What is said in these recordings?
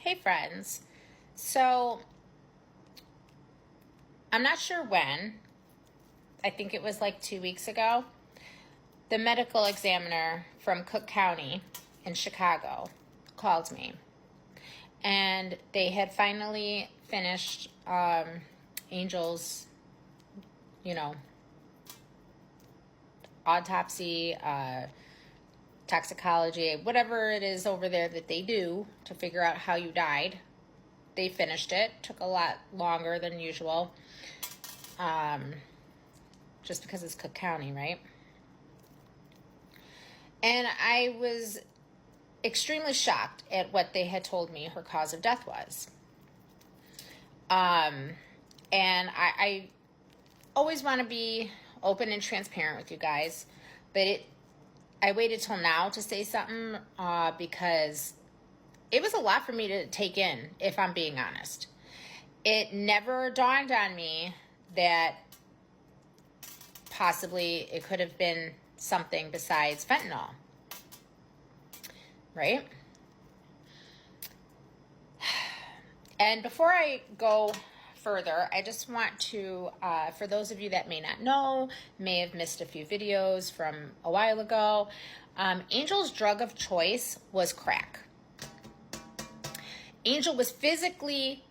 Hey friends. So I'm not sure when, I think it was like 2 weeks ago, the medical examiner from Cook County in Chicago called me. And they had finally finished Angel's, you know, autopsy, toxicology, whatever it is over there that they do to figure out how you died. They finished it. Took a lot longer than usual. Just because it's Cook County, right? And I was extremely shocked at what they had told me her cause of death was. And I always want to be open and transparent with you guys, but I waited till now to say something because it was a lot for me to take in, if I'm being honest. It never dawned on me that possibly it could have been something besides fentanyl, right? And before I go further, I just want to, for those of you that may not know, may have missed a few videos from a while ago, Angel's drug of choice was crack. Angel was physically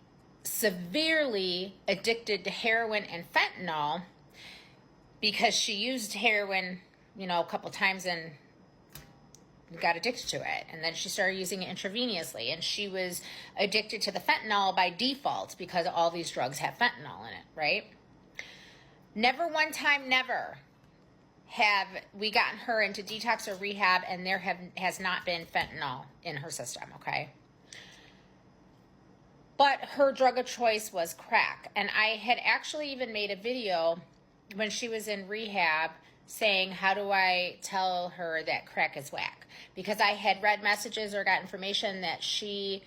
severely addicted to heroin and fentanyl because she used heroin, a couple times and got addicted to it. And then she started using it intravenously. And she was addicted to the fentanyl by default because all these drugs have fentanyl in it, right? Never one time, never have we gotten her into detox or rehab and there has not been fentanyl in her system, okay? But her drug of choice was crack. And I had actually even made a video when she was in rehab saying, how do I tell her that crack is whack? Because I had read messages or got information that she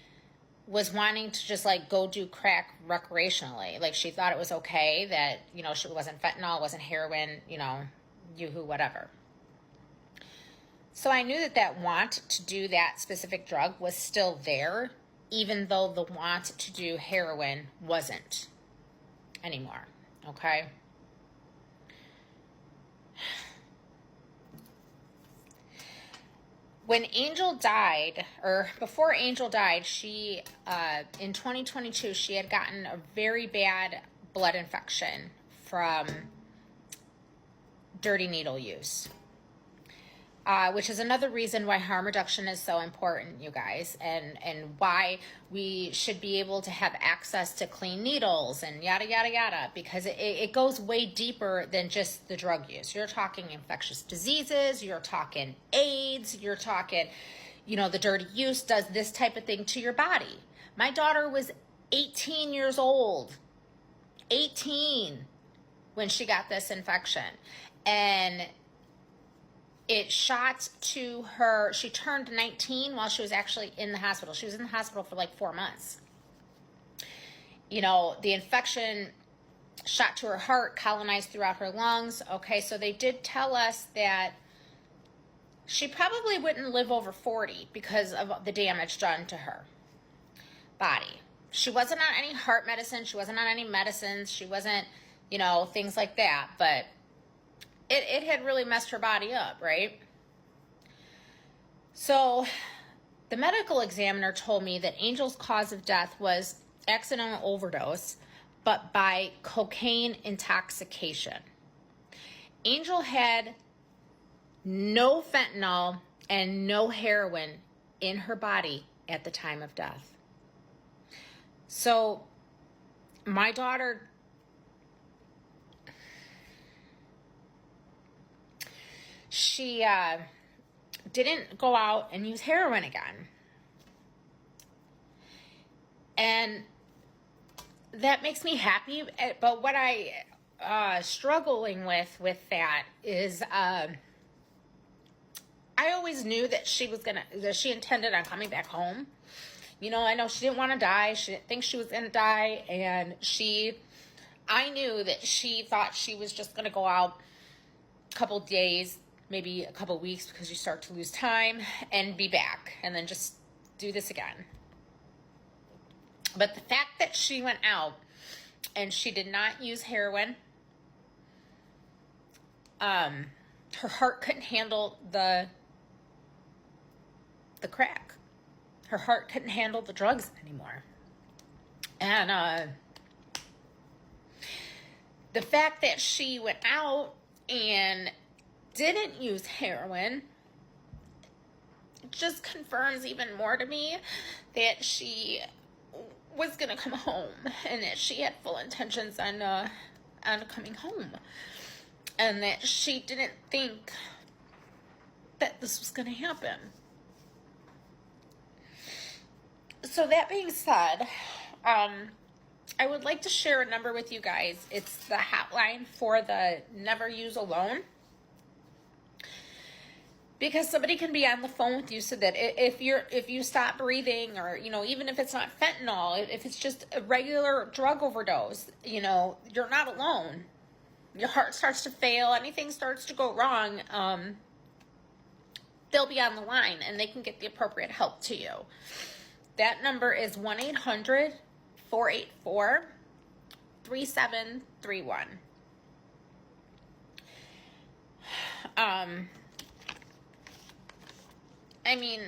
was wanting to just go do crack recreationally. Like she thought it was okay that, she wasn't fentanyl, wasn't heroin, yoo-hoo, whatever. So I knew that want to do that specific drug was still there, even though the want to do heroin wasn't anymore, okay? When Angel died, or before Angel died, she, in 2022, she had gotten a very bad blood infection from dirty needle use. Which is another reason why harm reduction is so important, you guys, and why we should be able to have access to clean needles and yada, yada, yada, because it goes way deeper than just the drug use. You're talking infectious diseases, you're talking AIDS, you're talking, the dirty use does this type of thing to your body. My daughter was 18 years old, 18, when she got this infection, and it shot to her. She turned 19 while she was actually in the hospital. She was in the hospital for 4 months. The infection shot to her heart, colonized throughout her lungs. Okay, so they did tell us that she probably wouldn't live over 40 because of the damage done to her body. She wasn't on any heart medicine. She wasn't on any medicines. She wasn't, things like that. But it had really messed her body up, right? So the medical examiner told me that Angel's cause of death was accidental overdose, but by cocaine intoxication. Angel had no fentanyl and no heroin in her body at the time of death. So my daughter, she didn't go out and use heroin again. And that makes me happy. But what I struggling with that is I always knew that that she intended on coming back home. I know she didn't want to die. She didn't think she was going to die. And I knew that she thought she was just going to go out a couple days, maybe a couple weeks, because you start to lose time, and be back and then just do this again. But the fact that she went out and she did not use heroin, her heart couldn't handle the crack. Her heart couldn't handle the drugs anymore. And the fact that she went out and didn't use heroin just confirms even more to me that she was gonna come home and that she had full intentions on coming home, and that she didn't think that this was gonna happen. So that being said, I would like to share a number with you guys. It's the hotline for the Never Use Alone. Because somebody can be on the phone with you, so that if you stop breathing, or, you know, even if it's not fentanyl, if it's just a regular drug overdose, you know, you're not alone. Your heart starts to fail, anything starts to go wrong, they'll be on the line and they can get the appropriate help to you. That number is 1-800-484-3731. I mean,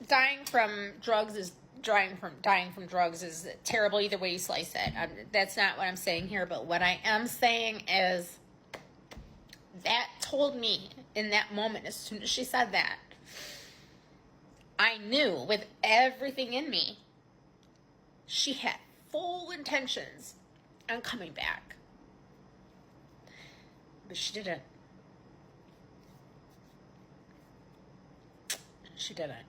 dying from drugs is terrible either way you slice it. That's not what I'm saying here, but what I am saying is that told me in that moment, as soon as she said that, I knew with everything in me, she had full intentions on coming back. But she didn't. She didn't.